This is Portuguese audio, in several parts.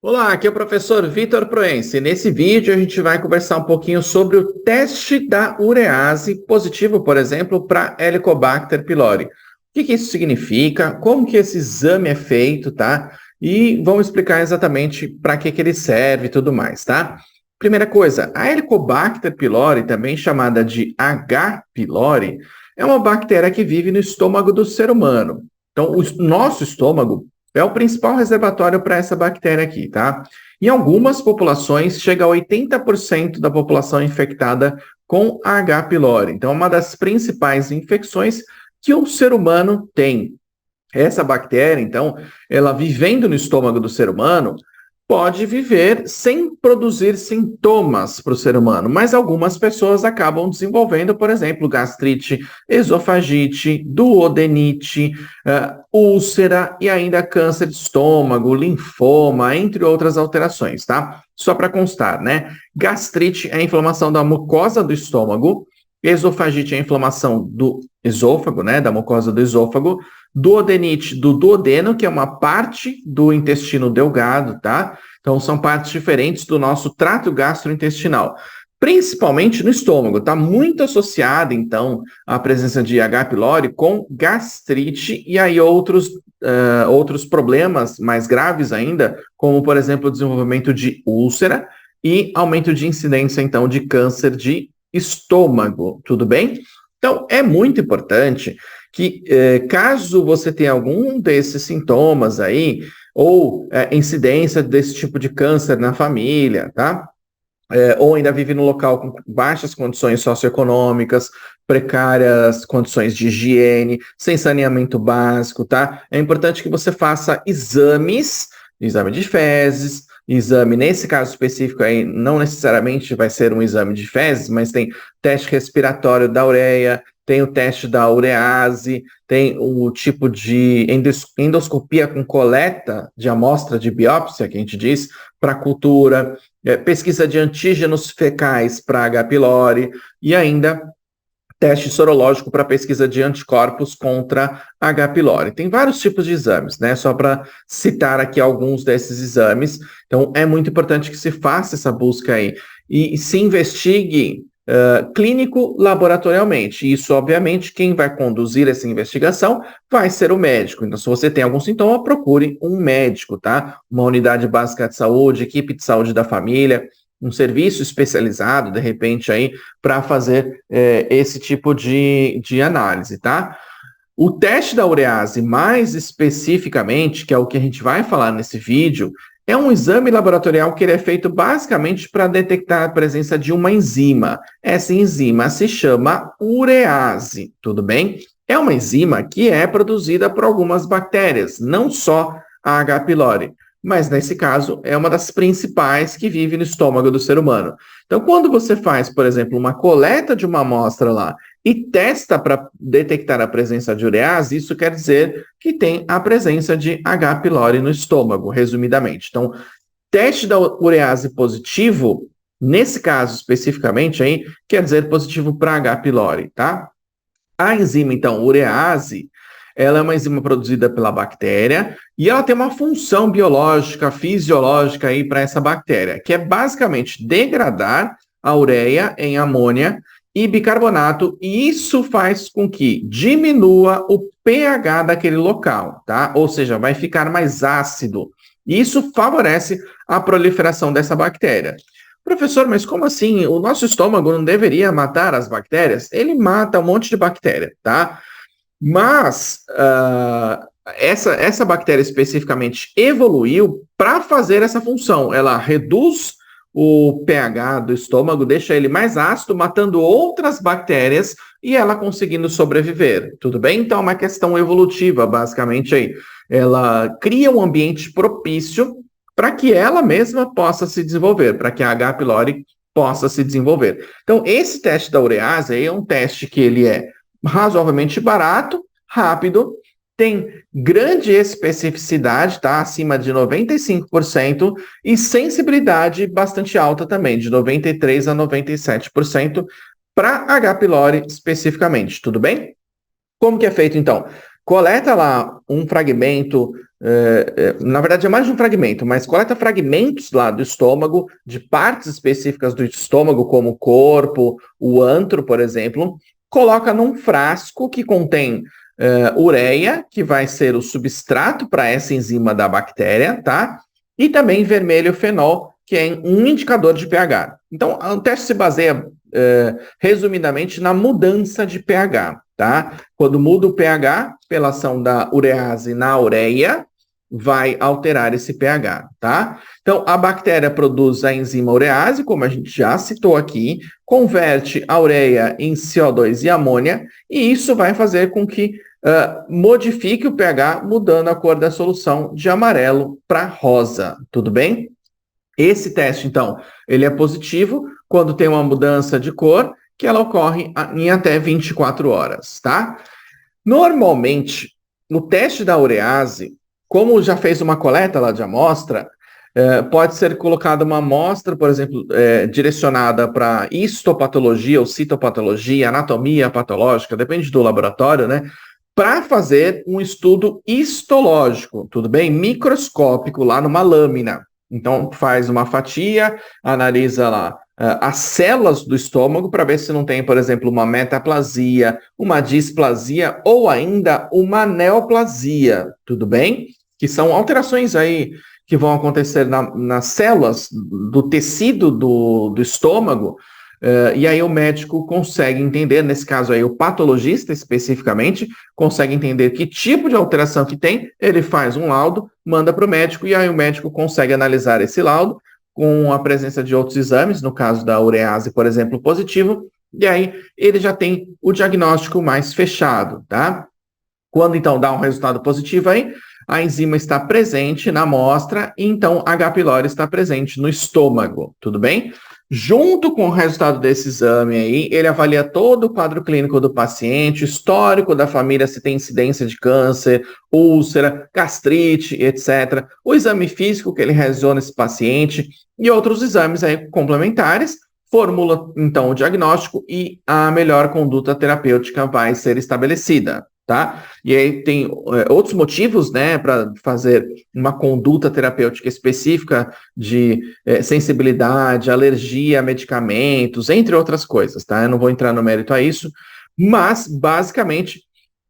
Olá, aqui é o professor Vitor Proença. Nesse vídeo a gente vai conversar um pouquinho sobre o teste da urease positivo, por exemplo, para Helicobacter pylori. O que isso significa, como que esse exame é feito, tá? E vamos explicar exatamente para que ele serve e tudo mais, tá? Primeira coisa, a Helicobacter pylori, também chamada de H. pylori, é uma bactéria que vive no estômago do ser humano. Então, o nosso estômago é o principal reservatório para essa bactéria aqui, tá? Em algumas populações, chega a 80% da população infectada com H. pylori. Então, é uma das principais infecções que o ser humano tem. Essa bactéria, então, ela vivendo no estômago do ser humano, pode viver sem produzir sintomas para o ser humano, mas algumas pessoas acabam desenvolvendo, por exemplo, gastrite, esofagite, duodenite, úlcera e ainda câncer de estômago, linfoma, entre outras alterações, tá? Só para constar, né? Gastrite é a inflamação da mucosa do estômago, esofagite é a inflamação do esôfago, né? Da mucosa do esôfago, duodenite do duodeno, que é uma parte do intestino delgado, tá? Então, são partes diferentes do nosso trato gastrointestinal, principalmente no estômago. Está muito associada, então, a presença de H. pylori com gastrite e aí outros problemas mais graves ainda, como, por exemplo, o desenvolvimento de úlcera e aumento de incidência, então, de câncer de estômago, tudo bem? Então, é muito importante que, caso você tenha algum desses sintomas aí, ou incidência desse tipo de câncer na família, tá? Ou ainda vive no local com baixas condições socioeconômicas, precárias condições de higiene, sem saneamento básico, tá? É importante que você faça exames, exame de fezes, exame, nesse caso específico aí, não necessariamente vai ser um exame de fezes, mas tem teste respiratório da ureia, tem o teste da urease, tem o tipo de endoscopia com coleta de amostra de biópsia, que a gente diz, para cultura, pesquisa de antígenos fecais para H. pylori e ainda teste sorológico para pesquisa de anticorpos contra H. pylori. Tem vários tipos de exames, né? Só para citar aqui alguns desses exames. Então, é muito importante que se faça essa busca aí e se investigue clínico-laboratorialmente. Isso, obviamente, quem vai conduzir essa investigação vai ser o médico. Então, se você tem algum sintoma, procure um médico, tá? Uma unidade básica de saúde, equipe de saúde da família, um serviço especializado, de repente, aí, para fazer esse tipo de análise, tá? O teste da urease, mais especificamente, que é o que a gente vai falar nesse vídeo, é um exame laboratorial que ele é feito basicamente para detectar a presença de uma enzima. Essa enzima se chama urease, tudo bem? É uma enzima que é produzida por algumas bactérias, não só a H. pylori, mas nesse caso é uma das principais que vive no estômago do ser humano. Então, quando você faz, por exemplo, uma coleta de uma amostra lá e testa para detectar a presença de urease, isso quer dizer que tem a presença de H. pylori no estômago, resumidamente. Então, teste da urease positivo, nesse caso especificamente, aí, quer dizer positivo para H. pylori, tá? A enzima, então, urease, ela é uma enzima produzida pela bactéria e ela tem uma função biológica, fisiológica aí para essa bactéria, que é basicamente degradar a ureia em amônia e bicarbonato, e isso faz com que diminua o pH daquele local, tá? Ou seja, vai ficar mais ácido. E isso favorece a proliferação dessa bactéria. Professor, mas como assim? O nosso estômago não deveria matar as bactérias? Ele mata um monte de bactéria, tá? Mas essa bactéria especificamente evoluiu para fazer essa função. Ela reduz o pH do estômago, deixa ele mais ácido, matando outras bactérias e ela conseguindo sobreviver. Tudo bem? Então é uma questão evolutiva, basicamente aí. Ela cria um ambiente propício para que ela mesma possa se desenvolver, para que a H. pylori possa se desenvolver. Então, esse teste da urease aí é um teste que ele é razoavelmente barato, rápido, tem grande especificidade, tá? Acima de 95%, e sensibilidade bastante alta também, de 93% a 97% para H. pylori especificamente, tudo bem? Como que é feito, então? coleta lá um fragmento, na verdade é mais de um fragmento, mas coleta fragmentos lá do estômago, de partes específicas do estômago, como o corpo, o antro, por exemplo, coloca num frasco que contém ureia, que vai ser o substrato para essa enzima da bactéria, tá? E também vermelho fenol, que é um indicador de pH. Então, o teste se baseia, resumidamente, na mudança de pH, tá? Quando muda o pH, pela ação da urease na ureia, vai alterar esse pH, tá? Então, a bactéria produz a enzima urease, como a gente já citou aqui, converte a ureia em CO2 e amônia, e isso vai fazer com que modifique o pH, mudando a cor da solução de amarelo para rosa, tudo bem? Esse teste, então, ele é positivo quando tem uma mudança de cor, que ela ocorre em até 24 horas, tá? Normalmente, no teste da urease, como já fez uma coleta lá de amostra, pode ser colocada uma amostra, por exemplo, direcionada para histopatologia ou citopatologia, anatomia patológica, depende do laboratório, né? Para fazer um estudo histológico, tudo bem? Microscópico, lá numa lâmina. Então, faz uma fatia, analisa lá as células do estômago para ver se não tem, por exemplo, uma metaplasia, uma displasia ou ainda uma neoplasia, tudo bem? Que são alterações aí que vão acontecer nas células do tecido do estômago, e aí o médico consegue entender, nesse caso aí o patologista especificamente, consegue entender que tipo de alteração que tem, ele faz um laudo, manda para o médico, e aí o médico consegue analisar esse laudo com a presença de outros exames, no caso da urease, por exemplo, positivo, e aí ele já tem o diagnóstico mais fechado, tá? Quando então dá um resultado positivo aí, a enzima está presente na amostra, e então H. pylori está presente no estômago, tudo bem? Junto com o resultado desse exame aí, ele avalia todo o quadro clínico do paciente, histórico da família, se tem incidência de câncer, úlcera, gastrite, etc. O exame físico que ele realizou nesse paciente e outros exames aí complementares, formula então o diagnóstico e a melhor conduta terapêutica vai ser estabelecida. Tá? E aí tem outros motivos, né, para fazer uma conduta terapêutica específica de sensibilidade, alergia a medicamentos, entre outras coisas, tá? Eu não vou entrar no mérito a isso, mas, basicamente,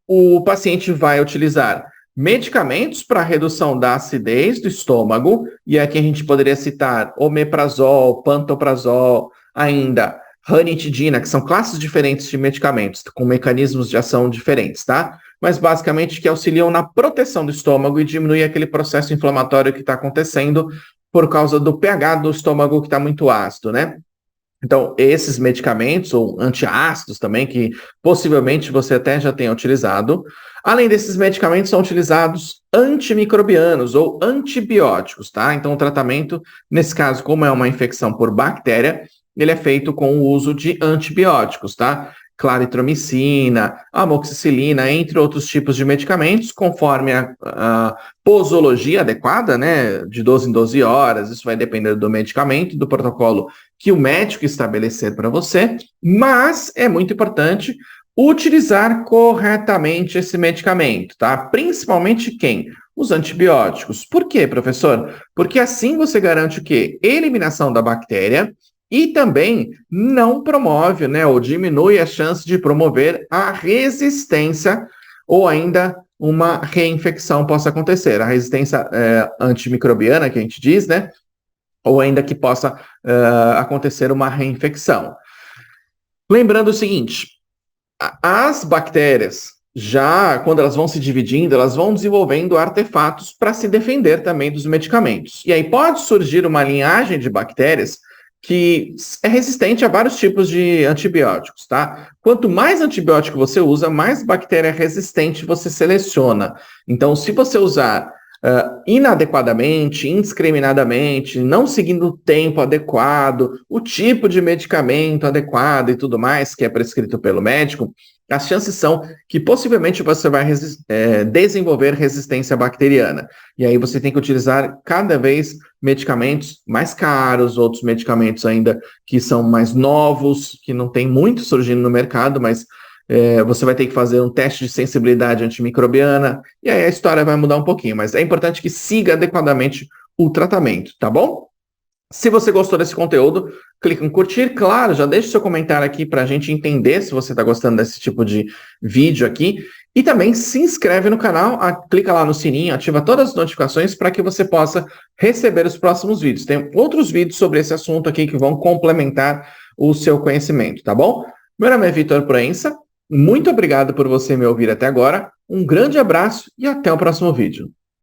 o paciente vai utilizar medicamentos para redução da acidez do estômago, e aqui a gente poderia citar omeprazol, pantoprazol, ainda ranitidina, que são classes diferentes de medicamentos, com mecanismos de ação diferentes, tá? Mas basicamente que auxiliam na proteção do estômago e diminuir aquele processo inflamatório que está acontecendo por causa do pH do estômago que está muito ácido, né? Então, esses medicamentos, ou antiácidos também, que possivelmente você até já tenha utilizado, além desses medicamentos, são utilizados antimicrobianos ou antibióticos, tá? Então, o tratamento, nesse caso, como é uma infecção por bactéria, ele é feito com o uso de antibióticos, tá? Claritromicina, amoxicilina, entre outros tipos de medicamentos, conforme a posologia adequada, né? De 12 em 12 horas, isso vai depender do medicamento, do protocolo que o médico estabelecer para você, mas é muito importante utilizar corretamente esse medicamento, tá? Principalmente quem? Os antibióticos. Por quê, professor? Porque assim você garante o quê? Eliminação da bactéria, e também não promove, né, ou diminui a chance de promover a resistência ou ainda uma reinfecção possa acontecer. A resistência antimicrobiana, que a gente diz, né, ou ainda que possa acontecer uma reinfecção. Lembrando o seguinte, as bactérias, já quando elas vão se dividindo, elas vão desenvolvendo artefatos para se defender também dos medicamentos. E aí pode surgir uma linhagem de bactérias que é resistente a vários tipos de antibióticos, tá? Quanto mais antibiótico você usa, mais bactéria resistente você seleciona. Então, se você usar inadequadamente, indiscriminadamente, não seguindo o tempo adequado, o tipo de medicamento adequado e tudo mais que é prescrito pelo médico, as chances são que possivelmente você vai desenvolver resistência bacteriana. E aí você tem que utilizar cada vez medicamentos mais caros, outros medicamentos ainda que são mais novos, que não tem muito surgindo no mercado, mas você vai ter que fazer um teste de sensibilidade antimicrobiana, e aí a história vai mudar um pouquinho, mas é importante que siga adequadamente o tratamento, tá bom? Se você gostou desse conteúdo, clica em curtir. Claro, já deixa seu comentário aqui para a gente entender se você está gostando desse tipo de vídeo aqui. E também se inscreve no canal, clica lá no sininho, ativa todas as notificações para que você possa receber os próximos vídeos. Tem outros vídeos sobre esse assunto aqui que vão complementar o seu conhecimento, tá bom? Meu nome é Vitor Proença. Muito obrigado por você me ouvir até agora. Um grande abraço e até o próximo vídeo.